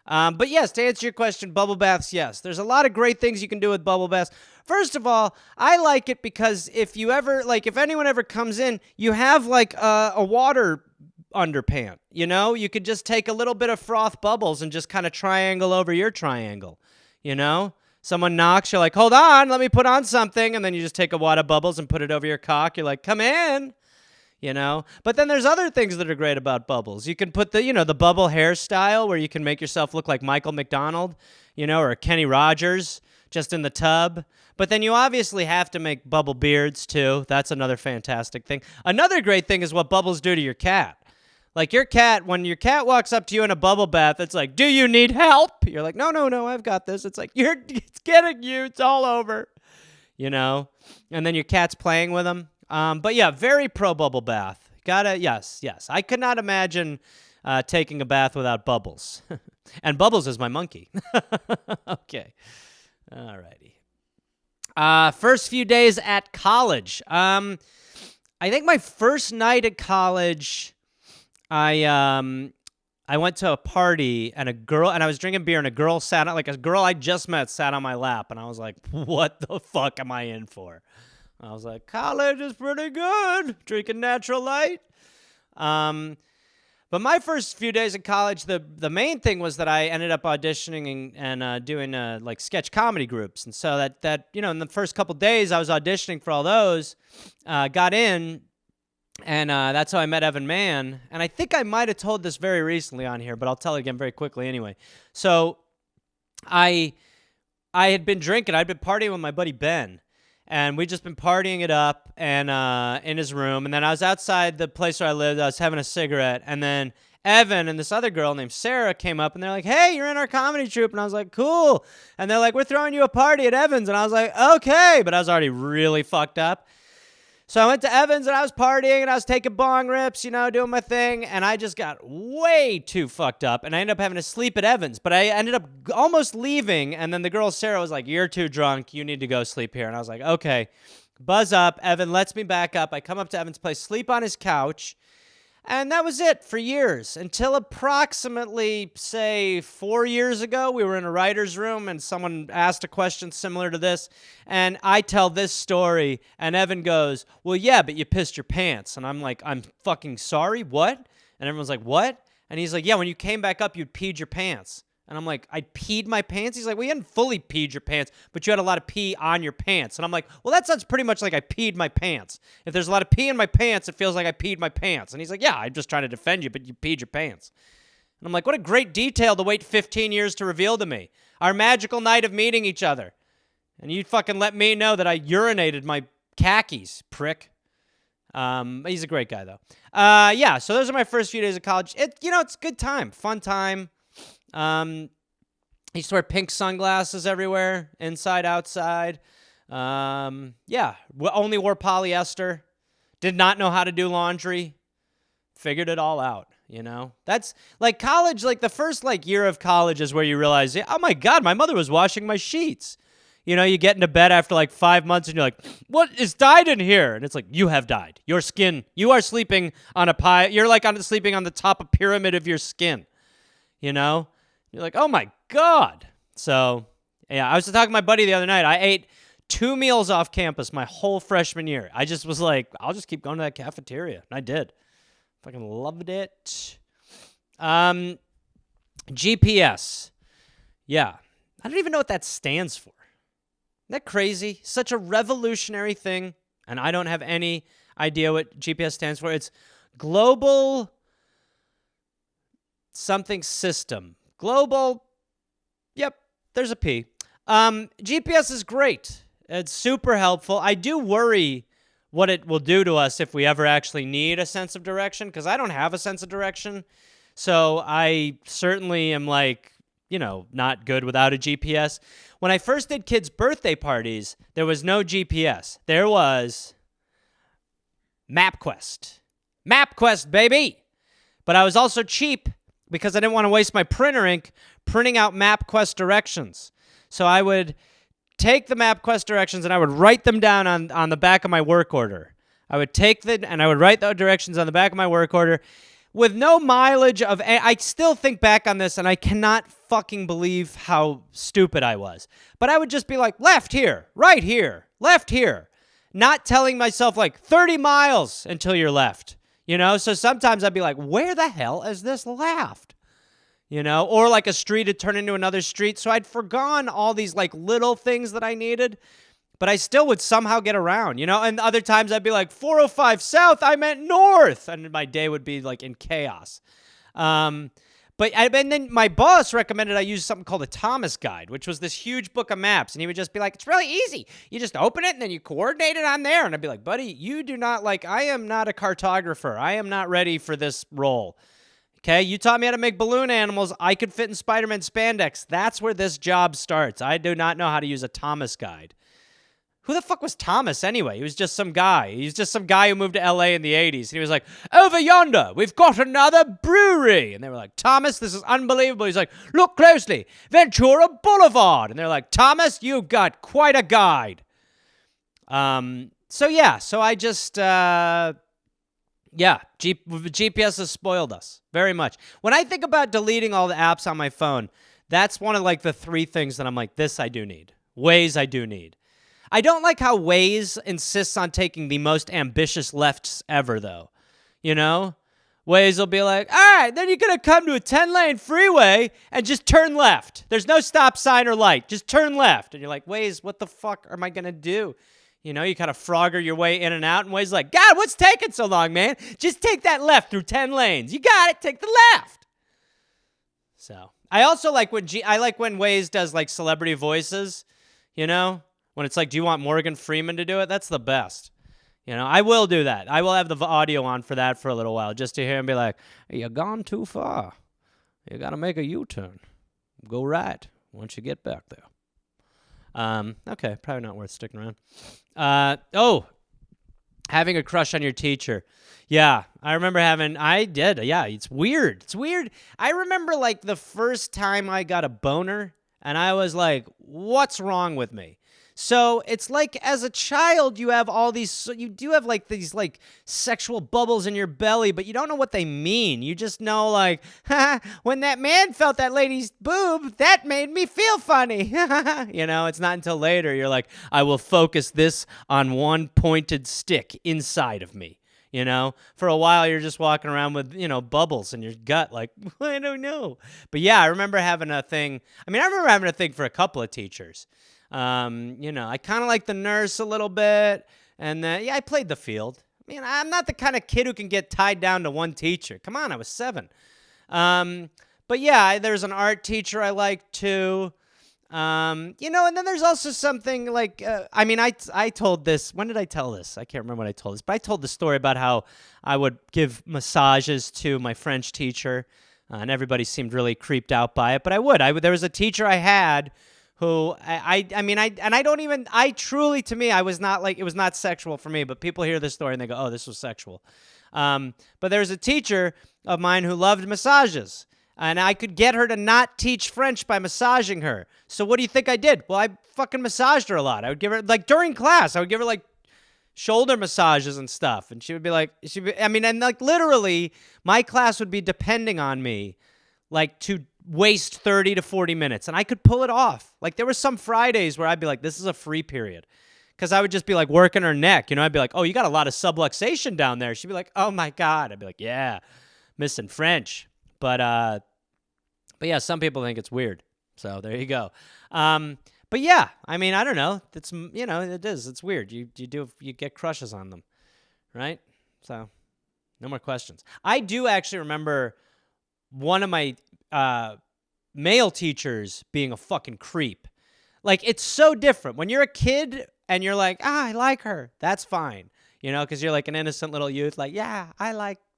But yes, to answer your question, bubble baths, yes. There's a lot of great things you can do with bubble baths. First of all, I like it because if anyone ever comes in, you have like a water underpant, You could just take a little bit of froth bubbles and just kind of triangle over your triangle, Someone knocks, you're like, hold on, let me put on something. And then you just take a wad of bubbles and put it over your cock. You're like, come in, But then there's other things that are great about bubbles. You can put the bubble hairstyle where you can make yourself look like Michael McDonald, or Kenny Rogers just in the tub. But then you obviously have to make bubble beards too. That's another fantastic thing. Another great thing is what bubbles do to your cat. Like your cat, when your cat walks up to you in a bubble bath, it's like, do you need help? You're like, no, I've got this. It's like, it's getting you. It's all over, And then your cat's playing with them. But yeah, very pro bubble bath. Yes. I could not imagine taking a bath without Bubbles. And Bubbles is my monkey. Okay. All righty. First few days at college. I think my first night at college... I went to a party and I was drinking beer and a girl a girl I just met sat on my lap and I was like, what the fuck am I in for? I was like, college is pretty good, drinking natural light. But my first few days in college, the main thing was that I ended up auditioning and doing like sketch comedy groups. And so that in the first couple days I was auditioning for all those, got in, and that's how I met Evan Mann. And I think I might have told this very recently on here, but I'll tell it again very quickly anyway. So I had been drinking. I'd been partying with my buddy Ben. And we'd just been partying it up and in his room. And then I was outside the place where I lived. I was having a cigarette. And then Evan and this other girl named Sarah came up. And they're like, hey, you're in our comedy troupe. And I was like, cool. And they're like, we're throwing you a party at Evan's. And I was like, okay. But I was already really fucked up. So I went to Evan's and I was partying and I was taking bong rips, doing my thing. And I just got way too fucked up. And I ended up having to sleep at Evan's. But I ended up almost leaving. And then the girl, Sarah, was like, you're too drunk. You need to go sleep here. And I was like, okay. Buzz up. Evan lets me back up. I come up to Evan's place, sleep on his couch. And that was it for years until approximately, say, 4 years ago. We were in a writer's room and someone asked a question similar to this. And I tell this story and Evan goes, well, yeah, but you pissed your pants. And I'm like, I'm fucking sorry? What? And everyone's like, what? And he's like, yeah, when you came back up, you'd peed your pants. And I'm like, I peed my pants? He's like, well, you hadn't fully peed your pants, but you had a lot of pee on your pants. And I'm like, well, that sounds pretty much like I peed my pants. If there's a lot of pee in my pants, it feels like I peed my pants. And he's like, yeah, I'm just trying to defend you, but you peed your pants. And I'm like, what a great detail to wait 15 years to reveal to me. Our magical night of meeting each other. And you fucking let me know that I urinated my khakis, prick. He's a great guy, though. Yeah, so those are my first few days of college. It's a good time, fun time. I used to wear pink sunglasses everywhere, inside, outside. Yeah, only wore polyester. Did not know how to do laundry. Figured it all out, That's like college, like the first year of college is where you realize, oh my God, my mother was washing my sheets. You get into bed after 5 months and you're like, what is dyed in here? And it's like, you have died. Your skin, you are sleeping on a pie. You're sleeping on the top of pyramid of your skin, You're like, oh my God. So, yeah, I was talking to my buddy the other night. I ate 2 meals off campus my whole freshman year. I just was like, I'll just keep going to that cafeteria. And I did. Fucking loved it. GPS. Yeah. I don't even know what that stands for. Isn't that crazy? Such a revolutionary thing. And I don't have any idea what GPS stands for. It's Global something system. Global, yep, there's a P. GPS is great. It's super helpful. I do worry what it will do to us if we ever actually need a sense of direction, because I don't have a sense of direction. So I certainly am not good without a GPS. When I first did kids' birthday parties, there was no GPS. There was MapQuest. MapQuest, baby! But I was also cheap, because I didn't want to waste my printer ink printing out MapQuest directions. So I would take the MapQuest directions and I would write them down on the back of my work order. I would write the directions on the back of my work order with no mileage of... I still think back on this and I cannot fucking believe how stupid I was. But I would just be like, left here, right here, left here. Not telling myself 30 miles until you're left. So sometimes I'd be like, where the hell is this left? Or a street had turned into another street. So I'd forgone all these little things that I needed, but I still would somehow get around, and other times I'd be like 405 south, I meant north. And my day would be in chaos. And then my boss recommended I use something called a Thomas Guide, which was this huge book of maps. And he would just be like, it's really easy. You just open it and then you coordinate it on there. And I'd be like, buddy, you do not I am not a cartographer. I am not ready for this role. Okay, you taught me how to make balloon animals. I could fit in Spider-Man spandex. That's where this job starts. I do not know how to use a Thomas Guide. Who the fuck was Thomas anyway? He was just some guy. He's just some guy who moved to LA in the 80s. And he was like, over yonder, we've got another brewery. And they were like, Thomas, this is unbelievable. He's like, look closely, Ventura Boulevard. And they're like, Thomas, you've got quite a guide. So I just, GPS has spoiled us very much. When I think about deleting all the apps on my phone, that's one of the 3 things that I'm like, this I do need. Waze I do need. I don't like how Waze insists on taking the most ambitious lefts ever, though. Waze will be like, all right, then you're going to come to a 10-lane freeway and just turn left. There's no stop sign or light. Just turn left. And you're like, Waze, what the fuck am I going to do? You know, you kind of frogger your way in and out, and Waze's like, God, what's taking so long, man? Just take that left through 10 lanes. You got it. Take the left. So I also like when Waze does like celebrity voices, you know, when it's like, do you want Morgan Freeman to do it? That's the best. You know, I will do that. I will have the audio on for that for a little while just to hear him be like, hey, you've gone too far. You got to make a U-turn. Go right once you get back there. Okay, probably not worth sticking around. Having a crush on your teacher. Yeah, I remember yeah, it's weird. It's weird. I remember like the first time I got a boner and I was like, what's wrong with me? So it's like as a child, you have you do have like these like sexual bubbles in your belly, but you don't know what they mean. You just know like, when that man felt that lady's boob, that made me feel funny. You know, it's not until later you're like, I will focus this on one pointed stick inside of me. You know, for a while you're just walking around with, you know, bubbles in your gut. Like, I don't know. But yeah, I remember having a thing. I remember having a thing for a couple of teachers. You know, I kind of like the nurse a little bit, and yeah, I played the field. I mean, I'm not the kind of kid who can get tied down to one teacher. Come on, I was 7. But yeah, there's an art teacher I liked too. You know, and then there's also something like, I told this, when did I tell this? I can't remember when I told this, but I told the story about how I would give massages to my French teacher, and everybody seemed really creeped out by it, but I would. There was a teacher I had who truly, to me, I was not like, it was not sexual for me, but people hear this story and they go, oh, this was sexual. But there was a teacher of mine who loved massages, and I could get her to not teach French by massaging her. So what do you think I did? Well, I fucking massaged her a lot. I would give her, like, during class, I would give her, like, shoulder massages and stuff. And she would be like, and like literally, my class would be depending on me, like, to waste 30 to 40 minutes, and I could pull it off. Like, there were some Fridays where I'd be like, this is a free period, because I would just be like working her neck, you know. I'd be like, oh, you got a lot of subluxation down there. She'd be like, oh my God. I'd be like, yeah, missing French. But yeah, some people think it's weird, so there you go. But yeah, I mean, I don't know, it's, you know, it's weird. You get crushes on them, right? So no more questions. I do actually remember one of my male teachers being a fucking creep. Like, it's so different when you're a kid and you're like, I like her. That's fine, you know, because you're like an innocent little youth, like, yeah,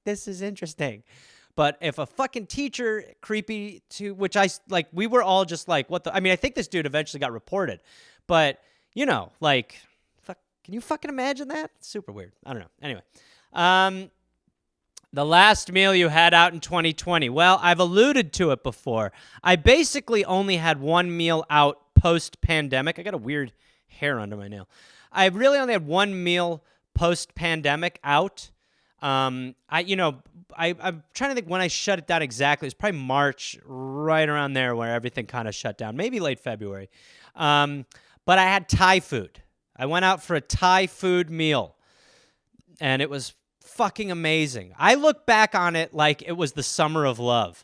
this is interesting. But if a fucking teacher creepy to, which I like, we were all just like, what the, I think this dude eventually got reported, but you know, like, fuck, can you fucking imagine that? It's super weird. I don't know. Anyway, the last meal you had out in 2020. Well, I've alluded to it before. I basically only had one meal out post-pandemic. I got a weird hair under my nail. I really only had one meal post-pandemic out. I'm trying to think when I shut it down exactly. It's probably March, right around there where everything kind of shut down. Maybe late February. But I had Thai food. I went out for a Thai food meal, and it was fucking amazing. I look back on it like it was the summer of love.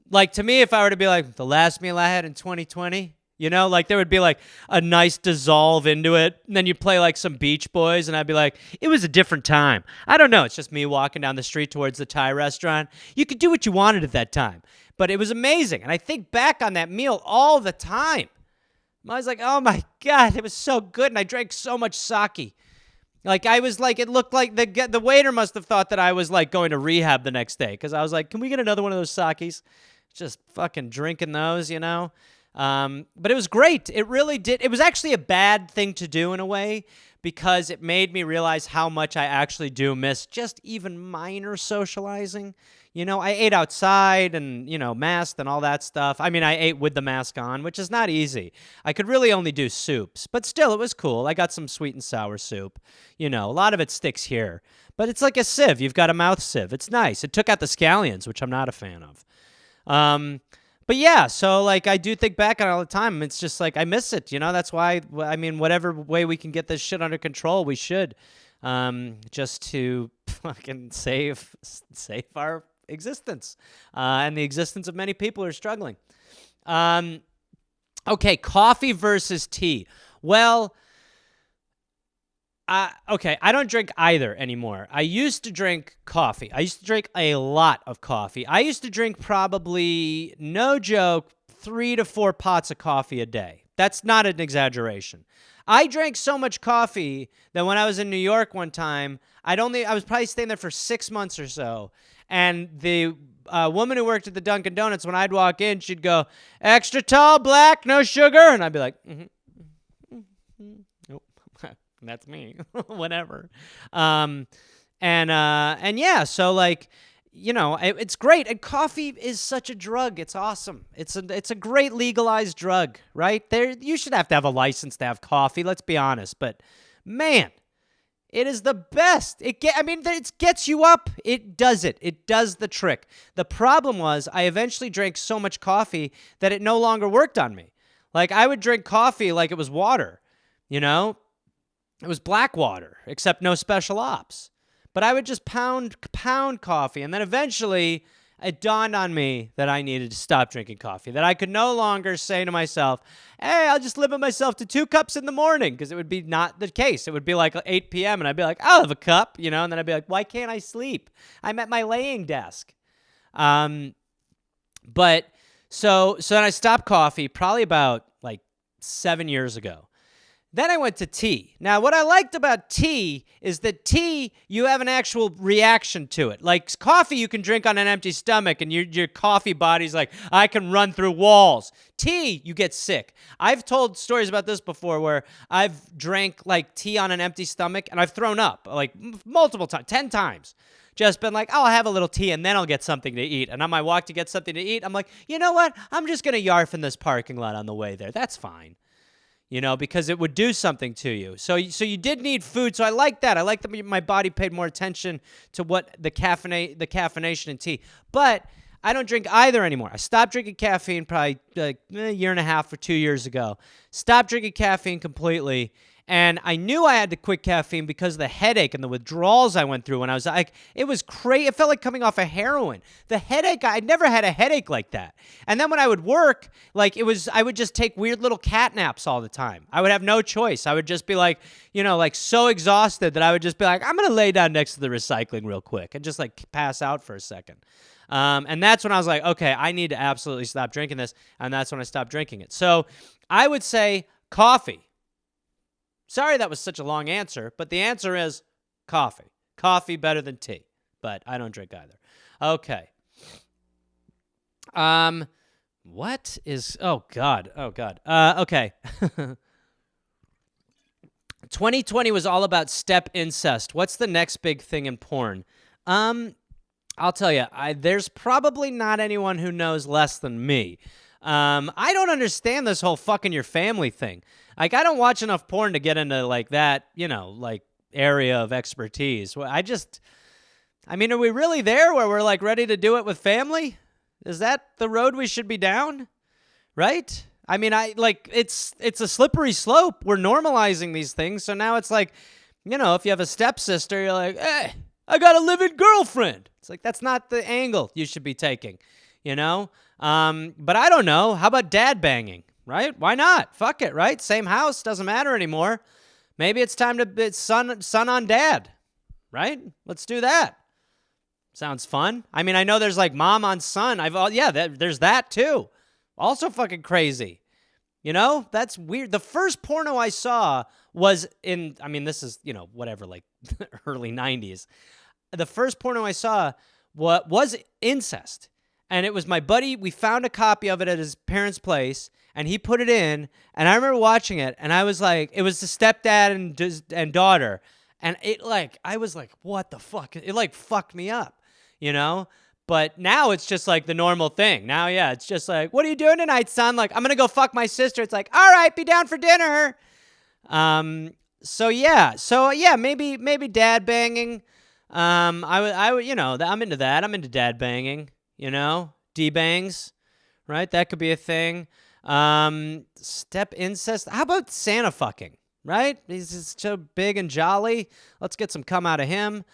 Like, to me, if I were to be like, the last meal I had in 2020, you know, like, there would be like a nice dissolve into it, and then you play like some Beach Boys, and I'd be like, it was a different time. I don't know. It's just me walking down the street towards the Thai restaurant. You could do what you wanted at that time, but it was amazing. And I think back on that meal all the time. I was like, oh my God, it was so good. And I drank so much sake. Like, I was like, it looked like the waiter must have thought that I was like going to rehab the next day, because I was like, can we get another one of those sakis? Just fucking drinking those, you know? But it was great. It really did. It was actually a bad thing to do in a way, because it made me realize how much I actually do miss just even minor socializing. You know, I ate outside and, you know, masked and all that stuff. I mean, I ate with the mask on, which is not easy. I could really only do soups, but still, it was cool. I got some sweet and sour soup. You know, a lot of it sticks here, but it's like a sieve. You've got a mouth sieve. It's nice. It took out the scallions, which I'm not a fan of. But yeah, so like, I do think back on it all the time. It's just like, I miss it, you know. That's why, I mean, whatever way we can get this shit under control, we should, just to fucking save our existence and the existence of many people who are struggling. Okay, coffee versus tea. Well, okay, I don't drink either anymore. I used to drink coffee. I used to drink a lot of coffee. I used to drink probably, no joke, 3 to 4 pots of coffee a day. That's not an exaggeration. I drank so much coffee that when I was in New York one time, I was probably staying there for 6 months or so, and the woman who worked at the Dunkin' Donuts, when I'd walk in, she'd go, "Extra tall, black, no sugar," and I'd be like, nope, that's me, whatever. And yeah, so like, it's great. And coffee is such a drug. It's awesome. It's a great legalized drug, right? You should have to have a license to have coffee. Let's be honest. But man, it is the best. It gets you up. It does it. It does the trick. The problem was I eventually drank so much coffee that it no longer worked on me. Like I would drink coffee like it was water, It was black water, except no special ops. But I would just pound coffee, and then eventually it dawned on me that I needed to stop drinking coffee, that I could no longer say to myself, hey, I'll just limit myself to 2 cups in the morning, because it would be not the case. It would be like 8 p.m., and I'd be like, I'll have a cup, and then I'd be like, why can't I sleep? I'm at my laying desk. But so then I stopped coffee probably about like 7 years ago. Then I went to tea. Now, what I liked about tea is that tea, you have an actual reaction to it. Like coffee, you can drink on an empty stomach, and your coffee body's like, I can run through walls. Tea, you get sick. I've told stories about this before where I've drank like tea on an empty stomach, and I've thrown up like multiple times, 10 times. Just been like, oh, I'll have a little tea, and then I'll get something to eat. And on my walk to get something to eat, I'm like, you know what? I'm just going to yarf in this parking lot on the way there. That's fine. Because it would do something to you. So you did need food. So I like that. I like that my body paid more attention to what the caffeination in tea. But I don't drink either anymore. I stopped drinking caffeine probably like a year and a half or 2 years ago. Stopped drinking caffeine completely. And I knew I had to quit caffeine because of the headache and the withdrawals I went through when I was like, it was crazy. It felt like coming off of heroin. The headache, I never had a headache like that. And then when I would work, like I would just take weird little cat naps all the time. I would have no choice. I would just be like, like so exhausted that I would just be like, I'm going to lay down next to the recycling real quick and just like pass out for a second. And that's when I was like, okay, I need to absolutely stop drinking this. And that's when I stopped drinking it. So I would say coffee. Sorry that was such a long answer, but the answer is coffee. Coffee better than tea, but I don't drink either. Okay. What is... Oh, God. Okay. 2020 was all about step-incest. What's the next big thing in porn? I'll tell you, there's probably not anyone who knows less than me. I don't understand this whole fucking your family thing. Like, I don't watch enough porn to get into, like, that, like, area of expertise. Are we really there where we're, like, ready to do it with family? Is that the road we should be down? Right? It's a slippery slope. We're normalizing these things, so now it's like, if you have a stepsister, you're like, hey, I got a living girlfriend. It's like, that's not the angle you should be taking, But I don't know. How about dad banging? Right? Why not? Fuck it, right? Same house, doesn't matter anymore. Maybe it's time to son on dad, right? Let's do that. Sounds fun. I know there's like mom on son. There's that too. Also fucking crazy. That's weird. The first porno I saw was in, this is, whatever, like early 90s. The first porno I saw was incest. And it was my buddy. We found a copy of it at his parents' place, and he put it in. And I remember watching it, and I was like, it was the stepdad and daughter. And I was like, what the fuck? It like fucked me up, But now it's just like the normal thing. Now, yeah, it's just like, what are you doing tonight, son? Like, I'm going to go fuck my sister. It's like, all right, be down for dinner. So yeah, maybe dad banging. I'm into that. I'm into dad banging. D-bangs, right? That could be a thing. Step incest. How about Santa fucking? right? He's just so big and jolly. Let's get some cum out of him.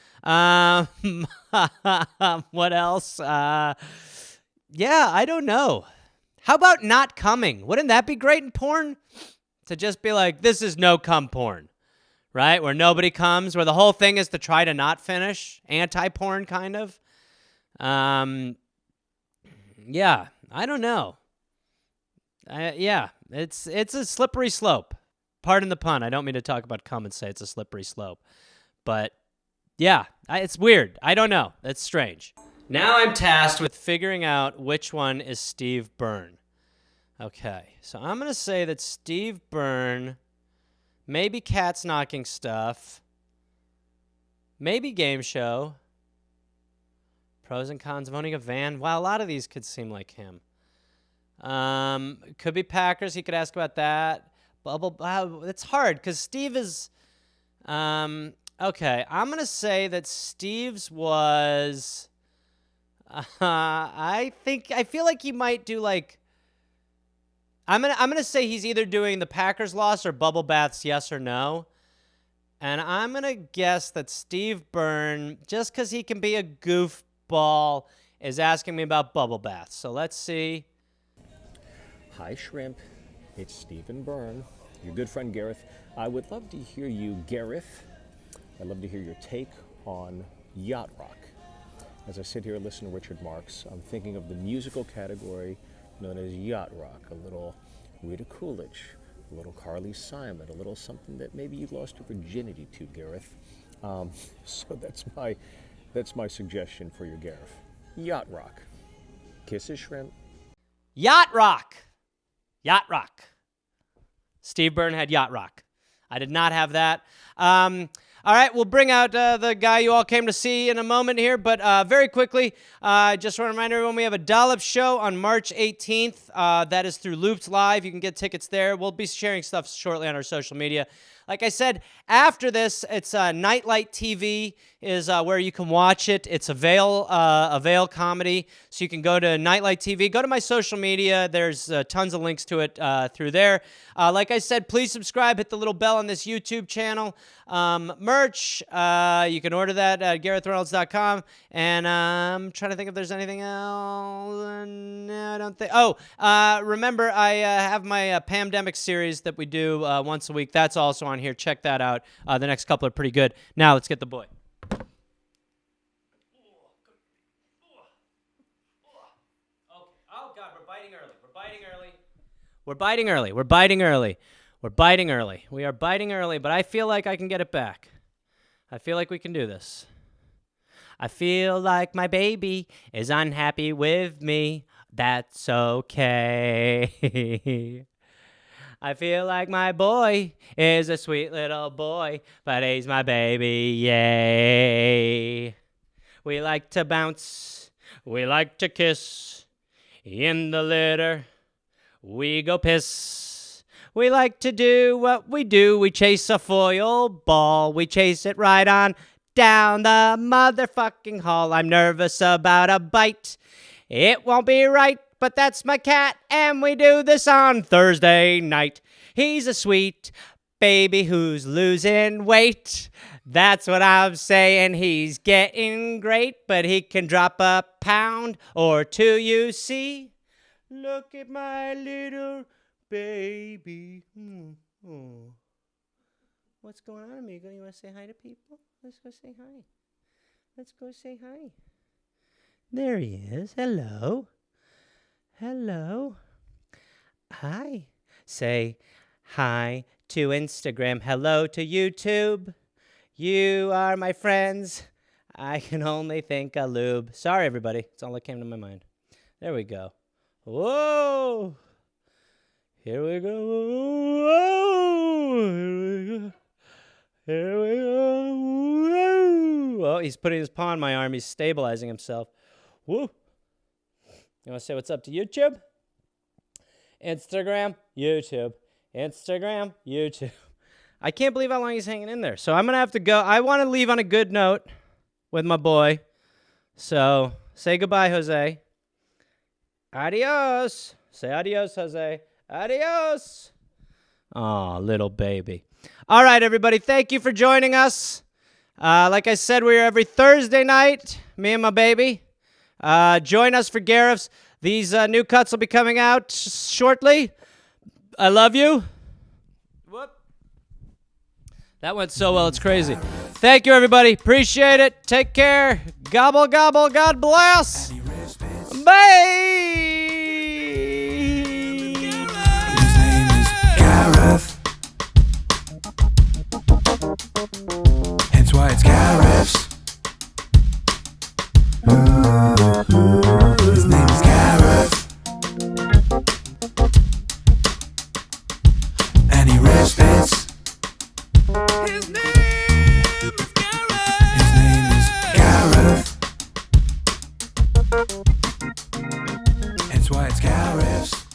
What else? Yeah, I don't know. How about not coming? Wouldn't that be great in porn? To just be like, this is no cum porn, right? Where nobody comes, where the whole thing is to try to not finish. Anti-porn, kind of. Yeah, I don't know. Yeah, it's a slippery slope. Pardon the pun. I don't mean to talk about cum and say it's a slippery slope. But yeah, it's weird. I don't know. It's strange. Now I'm tasked with figuring out which one is Steve Byrne. Okay, so I'm going to say that Steve Byrne, maybe Cats Knocking Stuff, maybe Gameshow, Pros and Cons of Owning a Van. Wow, a lot of these could seem like him. Could be Packers. He could ask about that. Wow, it's hard because Steve is... okay, I'm going to say that Steve's was... I feel like he might do like... I'm gonna say he's either doing the Packers loss or bubble baths, yes or no. And I'm going to guess that Steve Byrne, just because he can be a goofball, is asking me about bubble baths. So let's see. Hi, Shrimp. It's Stephen Byrne, your good friend Gareth. I would love to hear you, Gareth. I'd love to hear your take on Yacht Rock. As I sit here and listen to Richard Marx, I'm thinking of the musical category known as Yacht Rock, a little Rita Coolidge, a little Carly Simon, a little something that maybe you lost your virginity to, Gareth. So that's my suggestion for your Gareth. Yacht Rock. Kisses, Shrimp. Yacht Rock. Yacht Rock. Steve Byrne had Yacht Rock. I did not have that. All right, we'll bring out the guy you all came to see in a moment here, but very quickly, just want to remind everyone we have a Dollop show on March 18th. That is through Looped Live. You can get tickets there. We'll be sharing stuff shortly on our social media. Like I said, after this, it's Nightlight TV is where you can watch it. It's a Veil comedy, so you can go to Nightlight TV. Go to my social media. There's tons of links to it through there. Like I said, please subscribe. Hit the little bell on this YouTube channel. Merch, you can order that at GarethReynolds.com. And I'm trying to think if there's anything else. No, I don't think. Oh, remember, I have my Pandemic series that we do once a week. That's also on here. Check that out. The next couple are pretty good. Now, let's get the boy. Oh, God, we're biting early. We are biting early, but I feel like I can get it back. I feel like we can do this. I feel like my baby is unhappy with me. That's okay. I feel like my boy is a sweet little boy, but he's my baby, yay. We like to bounce, we like to kiss. In the litter, we go piss. We like to do what we do. We chase a foil ball. We chase it right on down the motherfucking hall. I'm nervous about a bite. It won't be right, but that's my cat, and we do this on Thursday night. He's a sweet baby who's losing weight. That's what I'm saying. He's getting great, but he can drop a pound or two, you see. Look at my little baby. Oh. What's going on, amigo? You want to say hi to people? Let's go say hi. Let's go say hi. There he is. Hello. Hello. Hi. Say hi to Instagram. Hello to YouTube. You are my friends. I can only think of lube. Sorry, everybody. That's all that came to my mind. There we go. Whoa. Here we go. Whoa. Here we go. Here we go. Whoa. Oh, he's putting his paw on my arm. He's stabilizing himself. Woo. You want to say what's up to YouTube? Instagram, YouTube. Instagram, YouTube. I can't believe how long he's hanging in there. So I'm going to have to go. I want to leave on a good note with my boy. So say goodbye, Jose. Adios. Say adios, Jose. Adios. Aw, little baby. All right, everybody. Thank you for joining us. Like I said, we're every Thursday night, me and my baby. Join us for Gareth's. These new cuts will be coming out shortly. I love you. Whoop. That went so well, it's crazy. Thank you, everybody. Appreciate it. Take care. Gobble, gobble. God bless. Bye. His name is Gareth. Hence why it's Gareth's. His name is Gareth. And he rips bits. His name is Gareth. His name is Gareth. Hence why it's Gareth's.